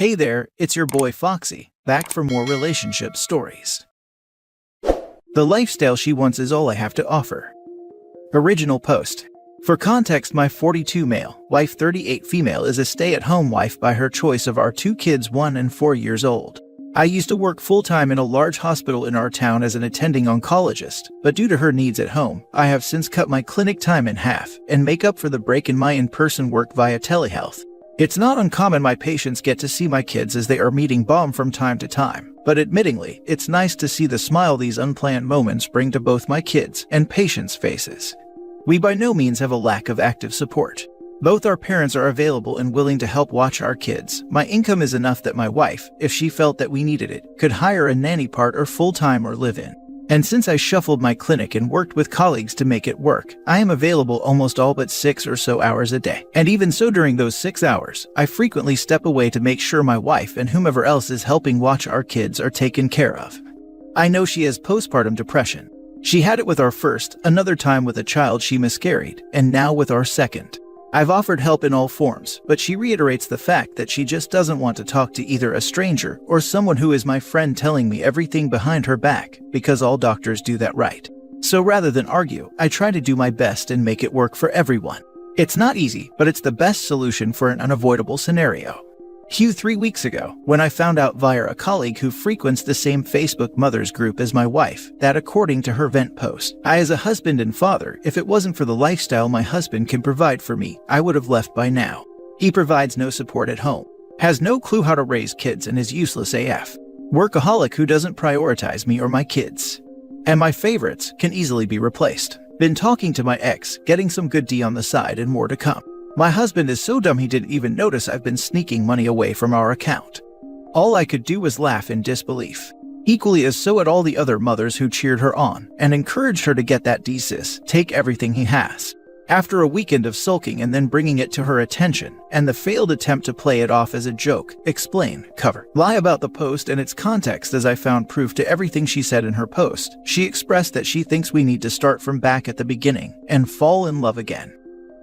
Hey there, it's your boy Foxy, back for more relationship stories. The lifestyle she wants is all I have to offer. Original post. For context, my 42 male, wife 38 female is a stay-at-home wife by her choice of our two kids 1 and 4 years old. I used to work full-time in a large hospital in our town as an attending oncologist, but due to her needs at home, I have since cut my clinic time in half and make up for the break in my in-person work via telehealth. It's not uncommon my patients get to see my kids as they are meeting bomb from time to time, but admittingly, it's nice to see the smile these unplanned moments bring to both my kids and patients' faces. We by no means have a lack of active support. Both our parents are available and willing to help watch our kids. My income is enough that my wife, if she felt that we needed it, could hire a nanny part or full-time or live-in. And since I shuffled my clinic and worked with colleagues to make it work, I am available almost all but 6 or so hours a day. And even so, during those 6 hours, I frequently step away to make sure my wife and whomever else is helping watch our kids are taken care of. I know she has postpartum depression. She had it with our first, another time with a child she miscarried, and now with our second. I've offered help in all forms, but she reiterates the fact that she just doesn't want to talk to either a stranger or someone who is my friend telling me everything behind her back, because all doctors do that, right? So rather than argue, I try to do my best and make it work for everyone. It's not easy, but it's the best solution for an unavoidable scenario. 3 weeks ago, when I found out via a colleague who frequents the same Facebook mothers group as my wife, that according to her vent post, I as a husband and father, if it wasn't for the lifestyle my husband can provide for me, I would have left by now. He provides no support at home, has no clue how to raise kids and is useless AF. Workaholic who doesn't prioritize me or my kids. And my favorites can easily be replaced. Been talking to my ex, getting some good D on the side and more to come. My husband is so dumb he didn't even notice I've been sneaking money away from our account. All I could do was laugh in disbelief. Equally as so at all the other mothers who cheered her on and encouraged her to get that D-sis, take everything he has. After a weekend of sulking and then bringing it to her attention, and the failed attempt to play it off as a joke, explain, cover, lie about the post and its context as I found proof to everything she said in her post, she expressed that she thinks we need to start from back at the beginning and fall in love again.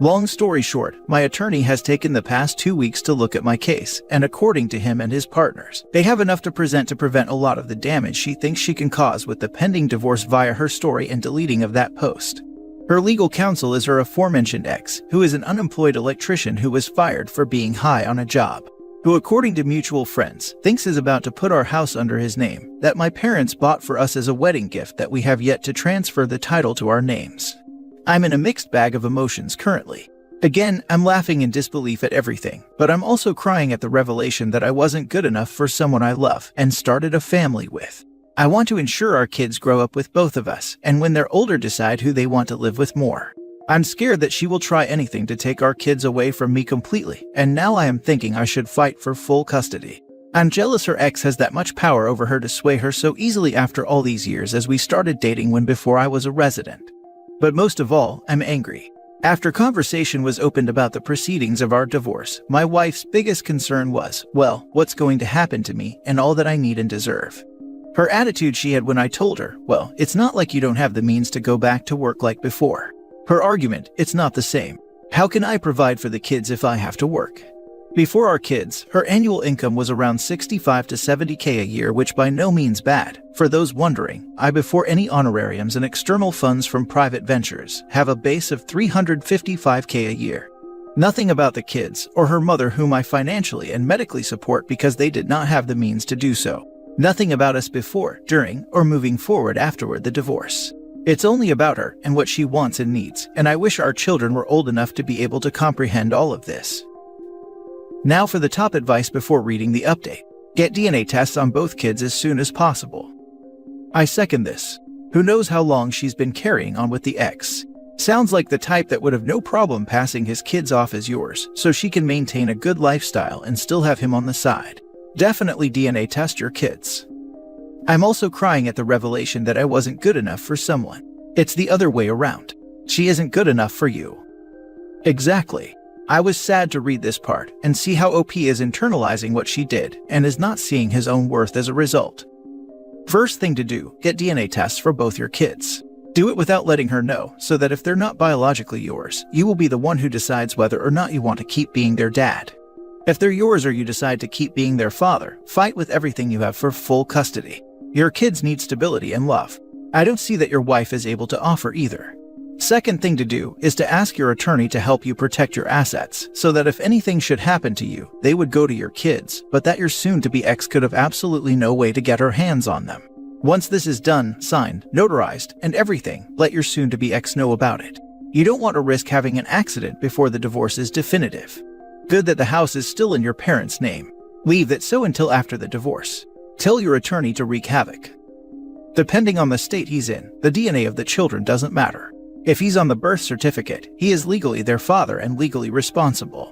Long story short, my attorney has taken the past 2 weeks to look at my case, and according to him and his partners, they have enough to present to prevent a lot of the damage she thinks she can cause with the pending divorce via her story and deleting of that post. Her legal counsel is her aforementioned ex, who is an unemployed electrician who was fired for being high on a job, who according to mutual friends, thinks is about to put our house under his name, that my parents bought for us as a wedding gift that we have yet to transfer the title to our names. I'm in a mixed bag of emotions currently. Again, I'm laughing in disbelief at everything, but I'm also crying at the revelation that I wasn't good enough for someone I love and started a family with. I want to ensure our kids grow up with both of us, and when they're older decide who they want to live with more. I'm scared that she will try anything to take our kids away from me completely, and now I am thinking I should fight for full custody. I'm jealous her ex has that much power over her to sway her so easily after all these years as we started dating when before I was a resident. But most of all, I'm angry. After conversation was opened about the proceedings of our divorce, my wife's biggest concern was, well, what's going to happen to me and all that I need and deserve. Her attitude she had when I told her, well, it's not like you don't have the means to go back to work like before. Her argument, it's not the same. How can I provide for the kids if I have to work? Before our kids, her annual income was around 65 to 70K a year, which by no means bad. For those wondering, I before any honorariums and external funds from private ventures, have a base of 355K a year. Nothing about the kids or her mother whom I financially and medically support because they did not have the means to do so. Nothing about us before, during, or moving forward afterward the divorce. It's only about her and what she wants and needs, and I wish our children were old enough to be able to comprehend all of this. Now for the top advice before reading the update. Get DNA tests on both kids as soon as possible. I second this. Who knows how long she's been carrying on with the ex. Sounds like the type that would have no problem passing his kids off as yours, so she can maintain a good lifestyle and still have him on the side. Definitely DNA test your kids. I'm also crying at the revelation that I wasn't good enough for someone. It's the other way around. She isn't good enough for you. Exactly. I was sad to read this part and see how OP is internalizing what she did and is not seeing his own worth as a result. First thing to do, get DNA tests for both your kids. Do it without letting her know, so that if they're not biologically yours, you will be the one who decides whether or not you want to keep being their dad. If they're yours or you decide to keep being their father, fight with everything you have for full custody. Your kids need stability and love. I don't see that your wife is able to offer either. Second thing to do is to ask your attorney to help you protect your assets, so that if anything should happen to you, they would go to your kids, but that your soon-to-be ex could have absolutely no way to get her hands on them. Once this is done, signed, notarized, and everything, let your soon-to-be ex know about it. You don't want to risk having an accident before the divorce is definitive. Good that the house is still in your parents' name. Leave that so until after the divorce. Tell your attorney to wreak havoc. Depending on the state he's in, the DNA of the children doesn't matter. If he's on the birth certificate, he is legally their father and legally responsible.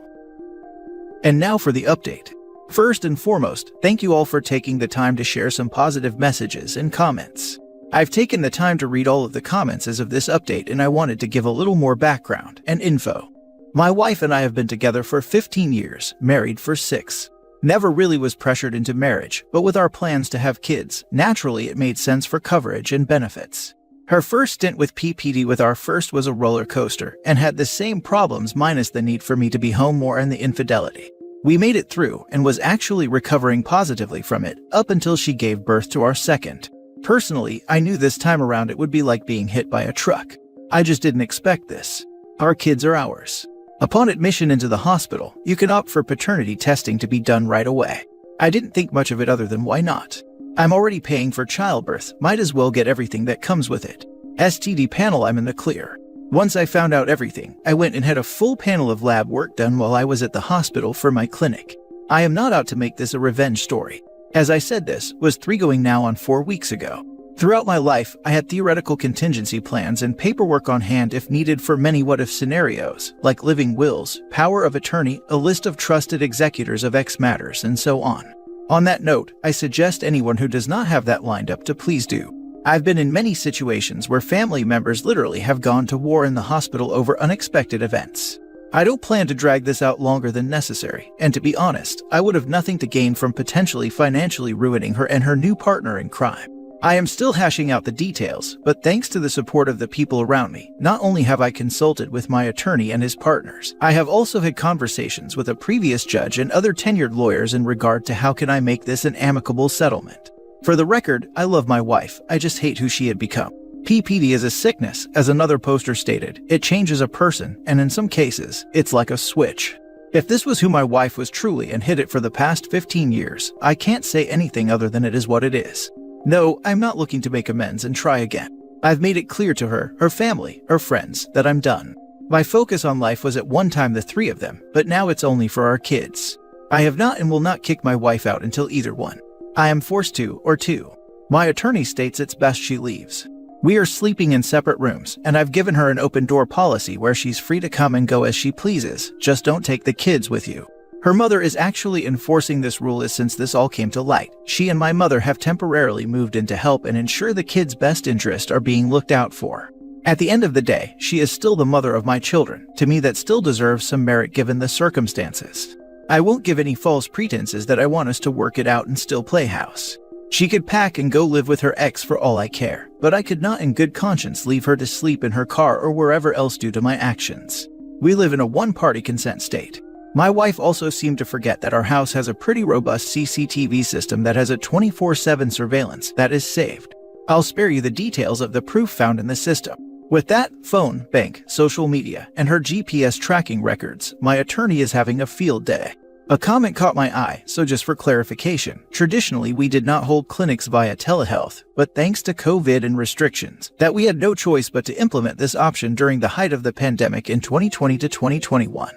And now for the update. First and foremost, thank you all for taking the time to share some positive messages and comments. I've taken the time to read all of the comments as of this update, and I wanted to give a little more background and info. My wife and I have been together for 15 years, married for 6. Never really was pressured into marriage, but with our plans to have kids, naturally it made sense for coverage and benefits. Her first stint with PPD with our first was a roller coaster and had the same problems minus the need for me to be home more and the infidelity. We made it through and was actually recovering positively from it up until she gave birth to our second. Personally, I knew this time around it would be like being hit by a truck. I just didn't expect this. Our kids are ours. Upon admission into the hospital, you can opt for paternity testing to be done right away. I didn't think much of it other than why not? I'm already paying for childbirth, might as well get everything that comes with it. STD panel, I'm in the clear. Once I found out everything, I went and had a full panel of lab work done while I was at the hospital for my clinic. I am not out to make this a revenge story. As I said, this was 3 going now on 4 weeks ago. Throughout my life, I had theoretical contingency plans and paperwork on hand if needed for many what-if scenarios, like living wills, power of attorney, a list of trusted executors of X matters, and so on. On that note, I suggest anyone who does not have that lined up to please do. I've been in many situations where family members literally have gone to war in the hospital over unexpected events. I don't plan to drag this out longer than necessary, and to be honest, I would have nothing to gain from potentially financially ruining her and her new partner in crime. I am still hashing out the details, but thanks to the support of the people around me, not only have I consulted with my attorney and his partners, I have also had conversations with a previous judge and other tenured lawyers in regard to how can I make this an amicable settlement. For the record, I love my wife, I just hate who she had become. PPD is a sickness, as another poster stated. It changes a person, and in some cases, it's like a switch. If this was who my wife was truly and hid it for the past 15 years, I can't say anything other than it is what it is. No, I'm not looking to make amends and try again. I've made it clear to her, her family, her friends, that I'm done. My focus on life was at one time the 3 of them, but now it's only for our kids. I have not and will not kick my wife out until either one. I am forced to, or two. My attorney states it's best she leaves. We are sleeping in separate rooms, and I've given her an open door policy where she's free to come and go as she pleases, just don't take the kids with you. Her mother is actually enforcing this rule since this all came to light. She and my mother have temporarily moved in to help and ensure the kids' best interests are being looked out for. At the end of the day, she is still the mother of my children. To me, that still deserves some merit given the circumstances. I won't give any false pretenses that I want us to work it out and still play house. She could pack and go live with her ex for all I care, but I could not in good conscience leave her to sleep in her car or wherever else due to my actions. We live in a one-party consent state. My wife also seemed to forget that our house has a pretty robust CCTV system that has a 24/7 surveillance that is saved. I'll spare you the details of the proof found in the system. With that, phone, bank, social media, and her GPS tracking records, my attorney is having a field day. A comment caught my eye, so just for clarification, traditionally we did not hold clinics via telehealth, but thanks to COVID and restrictions, that we had no choice but to implement this option during the height of the pandemic in 2020 to 2021.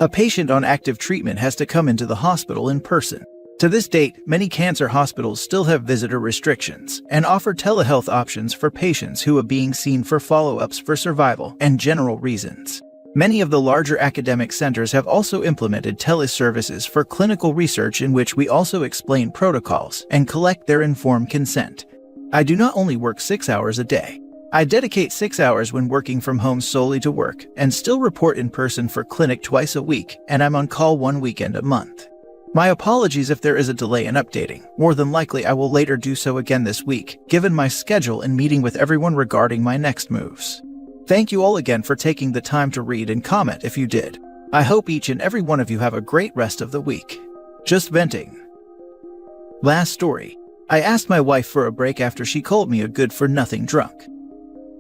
A patient on active treatment has to come into the hospital in person. To this date, many cancer hospitals still have visitor restrictions and offer telehealth options for patients who are being seen for follow-ups for survival and general reasons. Many of the larger academic centers have also implemented teleservices for clinical research in which we also explain protocols and collect their informed consent. I do not only work 6 hours a day. I dedicate 6 hours when working from home solely to work and still report in person for clinic twice a week, and I'm on call 1 weekend a month. My apologies if there is a delay in updating. More than likely I will later do so again this week, given my schedule and meeting with everyone regarding my next moves. Thank you all again for taking the time to read and comment if you did. I hope each and every one of you have a great rest of the week. Just venting. Last story. I asked my wife for a break after she called me a good-for-nothing drunk.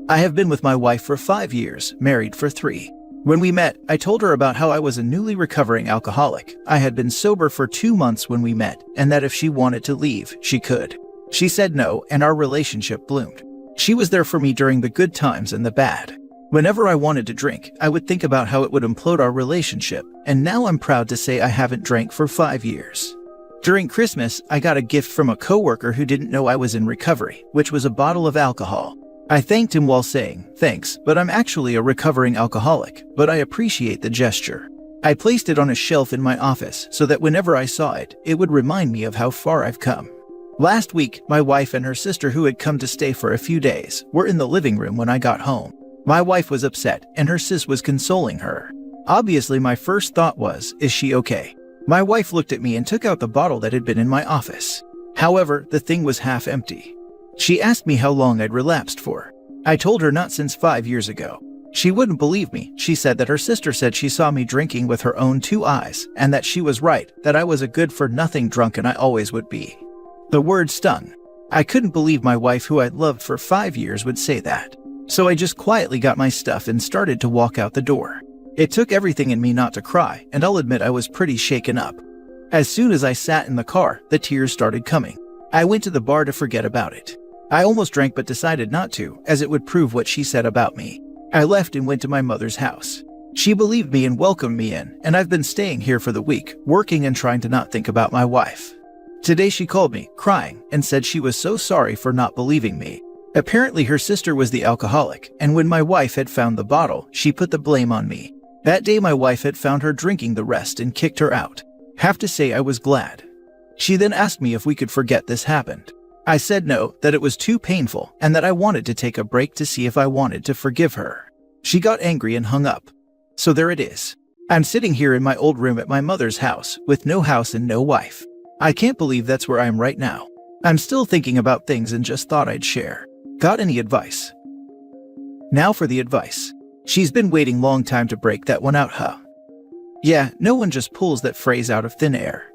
I have been with my wife for 5 years, married for 3. When we met, I told her about how I was a newly recovering alcoholic. I had been sober for 2 months when we met, and that if she wanted to leave, she could. She said no, and our relationship bloomed. She was there for me during the good times and the bad. Whenever I wanted to drink, I would think about how it would implode our relationship, and now I'm proud to say I haven't drank for 5 years. During Christmas, I got a gift from a coworker who didn't know I was in recovery, which was a bottle of alcohol. I thanked him while saying, "Thanks, but I'm actually a recovering alcoholic, but I appreciate the gesture." I placed it on a shelf in my office so that whenever I saw it, it would remind me of how far I've come. Last week, my wife and her sister, who had come to stay for a few days, were in the living room when I got home. My wife was upset, and her sis was consoling her. Obviously, my first thought was, is she okay? My wife looked at me and took out the bottle that had been in my office. However, the thing was half empty. She asked me how long I'd relapsed for. I told her not since 5 years ago. She wouldn't believe me. She said that her sister said she saw me drinking with her own 2 eyes, and that she was right, that I was a good-for-nothing drunk and I always would be. The word stung. I couldn't believe my wife, who I'd loved for 5 years, would say that. So I just quietly got my stuff and started to walk out the door. It took everything in me not to cry, and I'll admit I was pretty shaken up. As soon as I sat in the car, the tears started coming. I went to the bar to forget about it. I almost drank but decided not to, as it would prove what she said about me. I left and went to my mother's house. She believed me and welcomed me in, and I've been staying here for the week, working and trying to not think about my wife. Today she called me, crying, and said she was so sorry for not believing me. Apparently her sister was the alcoholic, and when my wife had found the bottle, she put the blame on me. That day my wife had found her drinking the rest and kicked her out. Have to say I was glad. She then asked me if we could forget this happened. I said no, that it was too painful, and that I wanted to take a break to see if I wanted to forgive her. She got angry and hung up. So there it is. I'm sitting here in my old room at my mother's house, with no house and no wife. I can't believe that's where I am right now. I'm still thinking about things and just thought I'd share. Got any advice? Now for the advice. She's been waiting long time to break that one out, huh? Yeah, no one just pulls that phrase out of thin air.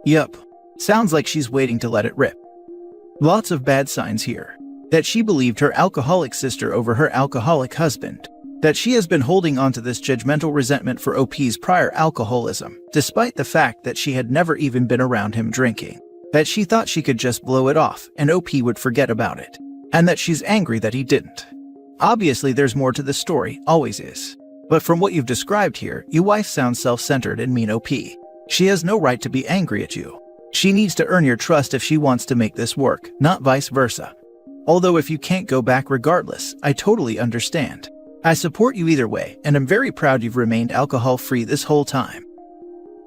Yup. Sounds like she's waiting to let it rip. Lots of bad signs here. That she believed her alcoholic sister over her alcoholic husband. That she has been holding on to this judgmental resentment for OP's prior alcoholism, despite the fact that she had never even been around him drinking. That she thought she could just blow it off and OP would forget about it. And that she's angry that he didn't. Obviously there's more to the story, always is. But from what you've described here, your wife sounds self-centered and mean OP. She has no right to be angry at you. She needs to earn your trust if she wants to make this work, not vice versa. Although if you can't go back regardless, I totally understand. I support you either way, and I'm very proud you've remained alcohol-free this whole time.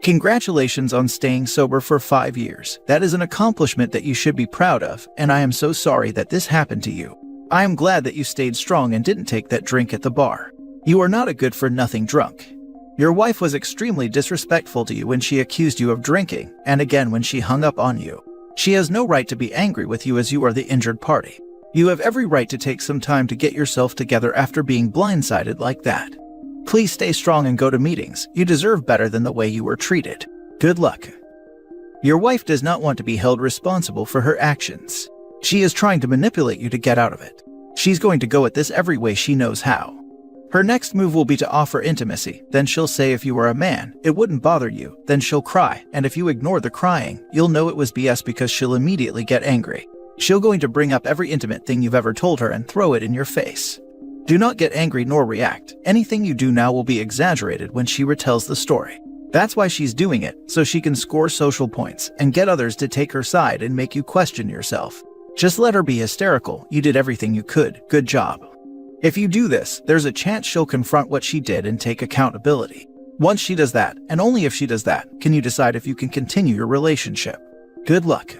Congratulations on staying sober for 5 years. That is an accomplishment that you should be proud of, and I am so sorry that this happened to you. I am glad that you stayed strong and didn't take that drink at the bar. You are not a good-for-nothing drunk. Your wife was extremely disrespectful to you when she accused you of drinking, and again when she hung up on you. She has no right to be angry with you as you are the injured party. You have every right to take some time to get yourself together after being blindsided like that. Please stay strong and go to meetings. You deserve better than the way you were treated. Good luck. Your wife does not want to be held responsible for her actions. She is trying to manipulate you to get out of it. She's going to go at this every way she knows how. Her next move will be to offer intimacy. Then she'll say if you were a man, it wouldn't bother you. Then she'll cry, and if you ignore the crying, you'll know it was BS because she'll immediately get angry. She'll going to bring up every intimate thing you've ever told her and throw it in your face. Do not get angry nor react. Anything you do now will be exaggerated when she retells the story. That's why she's doing it, so she can score social points and get others to take her side and make you question yourself. Just let her be hysterical. You did everything you could. Good job. If you do this, there's a chance she'll confront what she did and take accountability. Once she does that, and only if she does that, can you decide if you can continue your relationship. Good luck.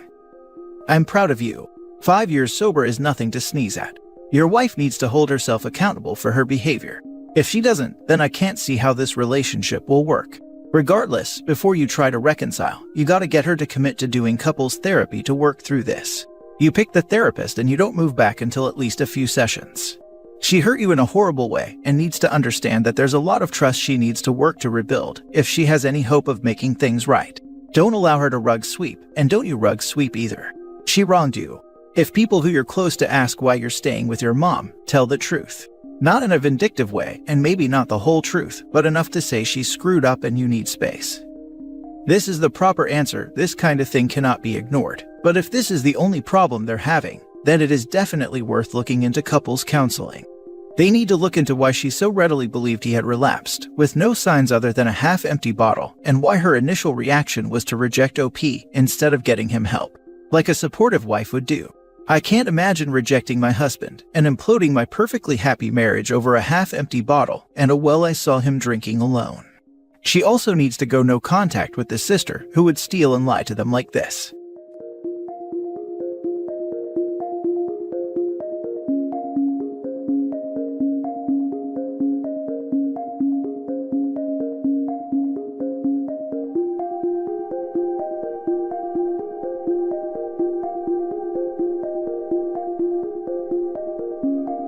I'm proud of you. 5 years sober is nothing to sneeze at. Your wife needs to hold herself accountable for her behavior. If she doesn't, then I can't see how this relationship will work. Regardless, before you try to reconcile, you gotta get her to commit to doing couples therapy to work through this. You pick the therapist and you don't move back until at least a few sessions. She hurt you in a horrible way and needs to understand that there's a lot of trust she needs to work to rebuild if she has any hope of making things right. Don't allow her to rug sweep, and don't you rug sweep either. She wronged you. If people who you're close to ask why you're staying with your mom, tell the truth. Not in a vindictive way, and maybe not the whole truth, but enough to say she's screwed up and you need space. This is the proper answer. This kind of thing cannot be ignored. But if this is the only problem they're having, then it is definitely worth looking into couples counseling. They need to look into why she so readily believed he had relapsed, with no signs other than a half-empty bottle, and why her initial reaction was to reject OP instead of getting him help, like a supportive wife would do. I can't imagine rejecting my husband and imploding my perfectly happy marriage over a half-empty bottle and a well I saw him drinking alone. She also needs to go no contact with the sister who would steal and lie to them like this.